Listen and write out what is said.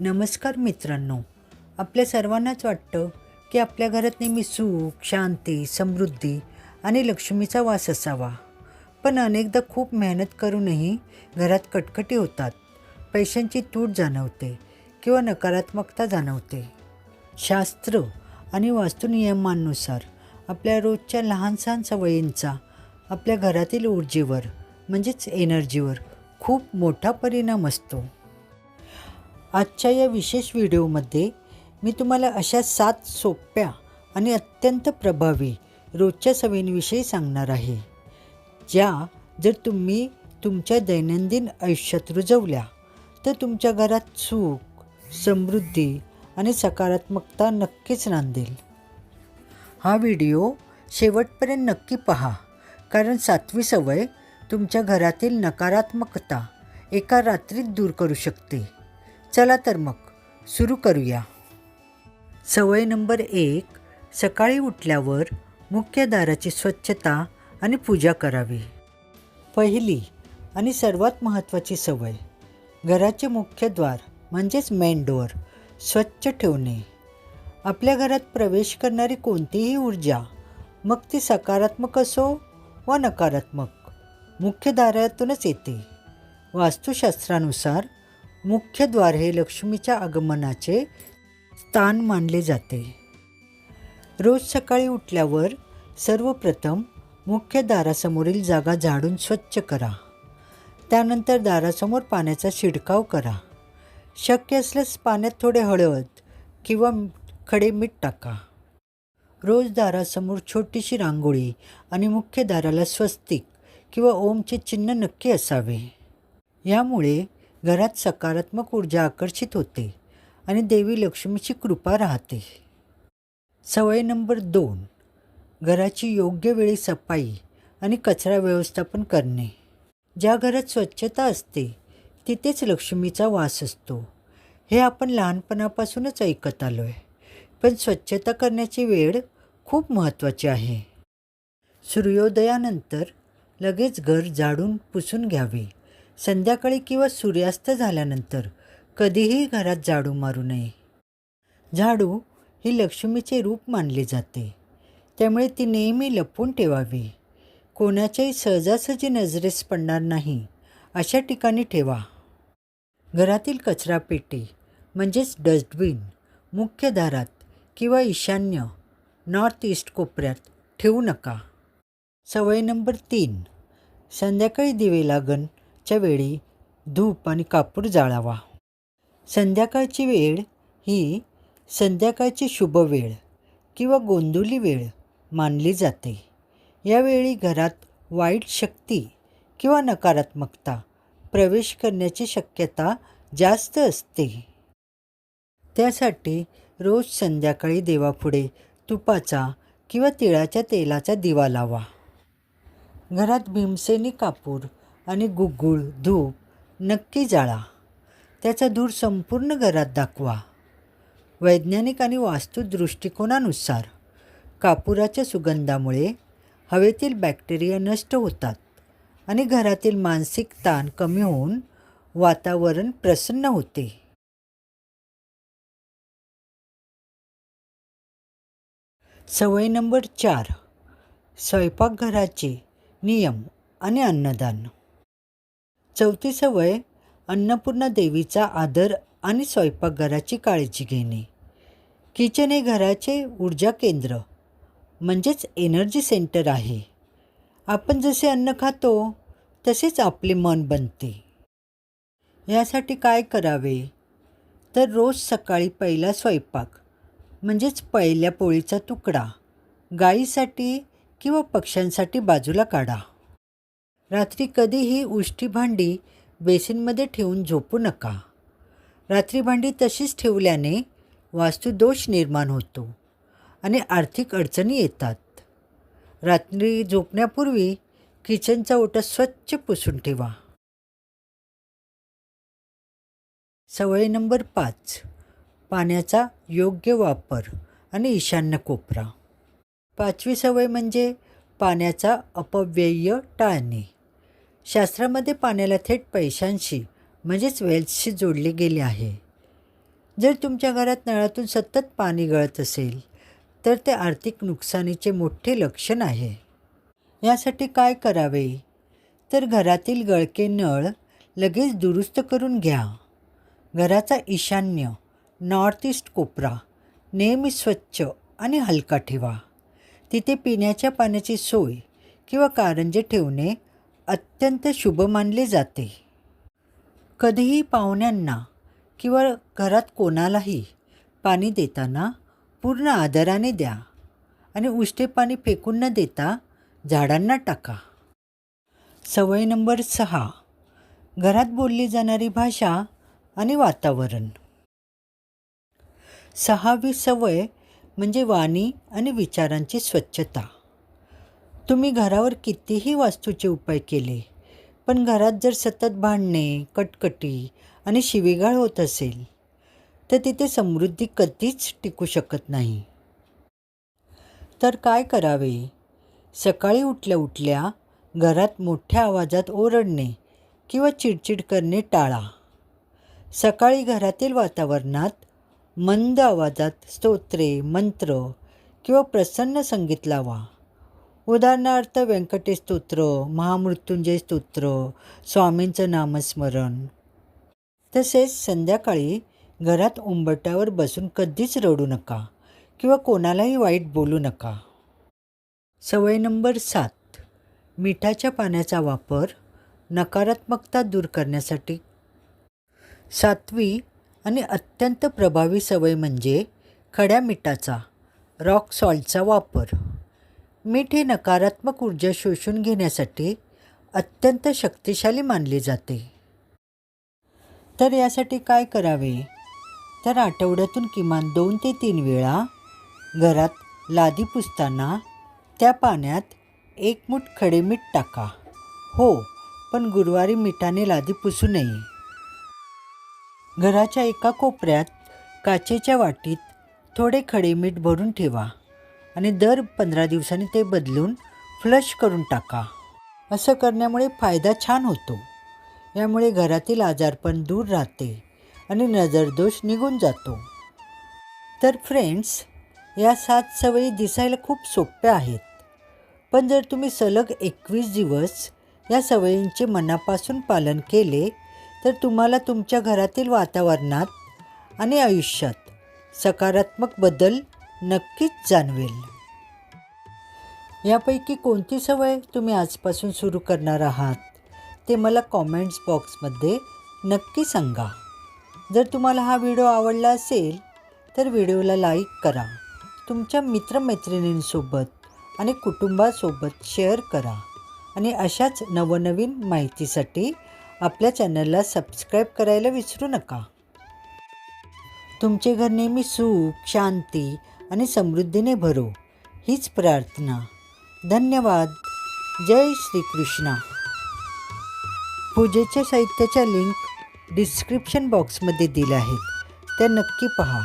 नमस्कार मित्रांनो. आपल्या सर्वांनाच वाटतं की आपल्या घरात नेहमी सुख, शांती, समृद्धी आणि लक्ष्मीचा वास असावा. पण अनेकदा खूप मेहनत करूनही घरात कटकटी होतात. पैशांची तूट जाणवते किंवा नकारात्मकता जाणवते. शास्त्र आणि वास्तुनियमांनुसार आपल्या रोजच्या लहान सहान सवयींचा आपल्या घरातील ऊर्जेवर म्हणजेच एनर्जीवर खूप मोठा परिणाम असतो. आजच्या या विशेष व्हिडिओमध्ये मी तुम्हाला अशा 7 सोप्या आणि अत्यंत प्रभावी रोजच्या सवयींविषयी सांगणार आहे, ज्या जर तुम्ही तुमच्या दैनंदिन आयुष्यात रुजवल्या तर तुमच्या घरात सुख, समृद्धी आणि सकारात्मकता नक्कीच नांदेल. हा व्हिडिओ शेवटपर्यंत नक्की पहा, कारण 7वी सवय तुमच्या घरातील नकारात्मकता एका रात्रीत दूर करू शकते. चला तर मग सुरू करूया. सवय नंबर 1. सकाळी उठल्यावर मुख्य दाराची स्वच्छता आणि पूजा करावी. पहिली आणि सर्वात महत्त्वाची सवय, घराचे मुख्य द्वार म्हणजेच मेन डोअर स्वच्छ ठेवणे. आपल्या घरात प्रवेश करणारी कोणतीही ऊर्जा, मग ती सकारात्मक असो वा नकारात्मक, मुख्य दारातूनच येते. वास्तुशास्त्रानुसार मुख्य द्वार हे लक्ष्मीच्या आगमनाचे स्थान मानले जाते. रोज सकाळी उठल्यावर सर्वप्रथम मुख्य दारासमोरील जागा झाडून स्वच्छ करा. त्यानंतर दारासमोर पाण्याचा शिडकाव करा. शक्य असल्यास पाण्यात थोडे हळद किंवा खडे मीठ टाका. रोज दारासमोर छोटीशी रांगोळी आणि मुख्य दाराला स्वस्तिक किंवा ओमचे चिन्ह नक्की असावे. यामुळे घरात सकारात्मक ऊर्जा आकर्षित होते आणि देवी लक्ष्मीची कृपा राहते. सवय नंबर 2. घराची योग्य वेळी सफाई आणि कचरा व्यवस्थापन करणे. ज्या घरात स्वच्छता असते तिथेच लक्ष्मीचा वास असतो, हे आपण लहानपणापासूनच ऐकत आलो आहे. पण स्वच्छता करण्याची वेळ खूप महत्त्वाची आहे. सूर्योदयानंतर लगेच घर झाडून पुसून घ्यावे. संध्याकाळी किंवा सूर्यास्त झाल्यानंतर कधीही घरात झाडू मारू नये. झाडू ही लक्ष्मीचे रूप मानले जाते, त्यामुळे ती नेहमी लपवून ठेवावी. कोणाच्याही सहजासहजी नजरेस पडणार नाही अशा ठिकाणी ठेवा. घरातील कचरापेटी म्हणजेच डस्टबिन मुख्य दारात किंवा ईशान्य नॉर्थ ईस्ट कोपऱ्यात ठेवू नका. सवय नंबर 3. संध्याकाळी दिवे लागणच्या वेळी धूप आणि कापूर जाळावा. संध्याकाळची वेळ ही संध्याकाळची शुभ वेळ किंवा गोंधुली वेळ मानली जाते. यावेळी घरात वाईट शक्ती किंवा नकारात्मकता प्रवेश करण्याची शक्यता जास्त असते. त्यासाठी रोज संध्याकाळी देवापुढे तुपाचा किंवा तिळाच्या तेलाचा दिवा लावा. घरात भीमसेनी कापूर आणि गुग्गुळ धूप नक्की जाळा. त्याचा धूर संपूर्ण घरात दाखवा. वैज्ञानिक आणि वास्तु दृष्टिकोनानुसार कापुराच्या सुगंधामुळे हवेतील बॅक्टेरिया नष्ट होतात आणि घरातील मानसिक ताण कमी होऊन वातावरण प्रसन्न होते. सवय नंबर 4. स्वयंपाकघराचे नियम आणि अन्नदान. चौथी सवय, अन्नपूर्णा देवीचा आदर आणि स्वयंपाकघराची काळजी घेणे. किचन हे घराचे ऊर्जा केंद्र म्हणजेच एनर्जी सेंटर आहे. आपण जसे अन्न खातो तसेच आपले मन बनते. यासाठी काय करावे तर रोज सकाळी पहिला स्वयंपाक म्हणजेच पहिल्या पोळीचा तुकडा गाईसाठी किंवा पक्ष्यांसाठी बाजूला काढा. रात्री कधीही उष्टी भांडी बेसिनमध्ये ठेवून झोपू नका. रात्री भांडी तशीच ठेवल्याने वास्तुदोष निर्माण होतो आणि आर्थिक अडचणी येतात. रात्री झोपण्यापूर्वी किचनचा ओटा स्वच्छ पुसून ठेवा. सवय नंबर 5. पाण्याचा योग्य वापर आणि ईशान्य कोपरा. 5वी सवय म्हणजे पाण्याचा अपव्यय टाळणे. शास्त्रामध्ये पाण्याला थेट पैशांशी म्हणजेच वेल्थशी जोडले गेले आहे. जर तुमच्या घरात नळातून सतत पाणी गळत असेल तर ते आर्थिक नुकसानीचे मोठे लक्षण आहे. यासाठी काय करावे? तर घरातील गळके नळ लगेच दुरुस्त करून घ्या. घराचा ईशान्य नॉर्थ ईस्ट कोपरा नेहमी स्वच्छ आणि हलका ठेवा. तिथे पिण्याच्या पाण्याची सोय किंवा कारंजे ठेवणे अत्यंत शुभ मानले जाते. कधीही पाहुण्यांना किंवा घरात कोणालाही पाणी देताना पूर्ण आदराने द्या आणि उष्टे पाणी फेकून न देता झाडांना टाका. सवय नंबर 6. घरात बोलली जाणारी भाषा आणि वातावरण. 6वी सवय म्हणजे वाणी आणि विचारांची स्वच्छता. तुम्ही घरावर कितीही वास्तूचे उपाय केले, पण घरात जर सतत भांडणे, कटकटी आणि शिवीगाळ होत असेल तर तिथे समृद्धी कधीच टिकू शकत नाही. तर काय करावे? सकाळी उठल्या उठल्या घरात मोठ्या आवाजात ओरडणे किंवा चिडचिड करणे टाळा. सकाळी घरातील वातावरणात मंद आवाजात स्तोत्रे, मंत्र किंवा प्रसन्न संगीत लावा. उदाहरणार्थ व्यंकटेश स्तोत्र, महामृत्युंजय स्तोत्र, स्वामींचं नामस्मरण. तसेच संध्याकाळी घरात उंबरठ्यावर बसून कधीच रडू नका किंवा कोणालाही वाईट बोलू नका. सवय नंबर 7. मिठाच्या पाण्याचा वापर नकारात्मकता दूर करण्यासाठी. 7वी आणि अत्यंत प्रभावी सवय म्हणजे खड्या मिठाचा रॉक सॉल्टचा वापर. मीठ हे नकारात्मक ऊर्जा शोषून घेण्यासाठी अत्यंत शक्तिशाली मानले जाते. तर यासाठी काय करावे? तर आठवड्यातून किमान 2 ते 3 वेळा घरात लादी पुसताना त्या पाण्यात 1 मूठ खडे मीठ टाका. हो, पण गुरुवारी मिठाने लादी पुसू नये. घराच्या एका कोपऱ्यात काचेच्या वाटीत थोडे खडे मीठ भरून ठेवा आणि दर 15 दिवसांनी ते बदलून फ्लश करून टाका. असं करण्यामुळे फायदा छान होतो. यामुळे घरातील आजारपण दूर राहते आणि नजरदोष निघून जातो. तर फ्रेंड्स, या 7 सवयी दिसायला खूप सोप्या आहेत, पण जर तुम्ही सलग 21 दिवस या सवयींचे मनापासून पालन केले तर तुम्हाला तुमच्या घरातील वातावरणात आणि आयुष्यात सकारात्मक बदल नक्कीच जाणवेल. यापैकी कोणती सवय तुम्ही आजपासून सुरू करणार आहात ते मला कॉमेंट्स बॉक्समध्ये नक्की सांगा. जर तुम्हाला हा व्हिडिओ आवडला असेल तर व्हिडिओला लाईक करा, तुमच्या मित्रमैत्रिणींसोबत आणि कुटुंबासोबत शेअर करा आणि अशाच नवनवीन माहितीसाठी आपल्या चॅनलला सबस्क्राईब करायला विसरू नका. तुमचे घर नेहमी सुख, शांती आणि समृद्धीने भरो हीच प्रार्थना. धन्यवाद. जय श्रीकृष्ण. पूजेच्या साहित्याच्या लिंक डिस्क्रिप्शन बॉक्समध्ये दिल्या आहेत, त्या नक्की पहा.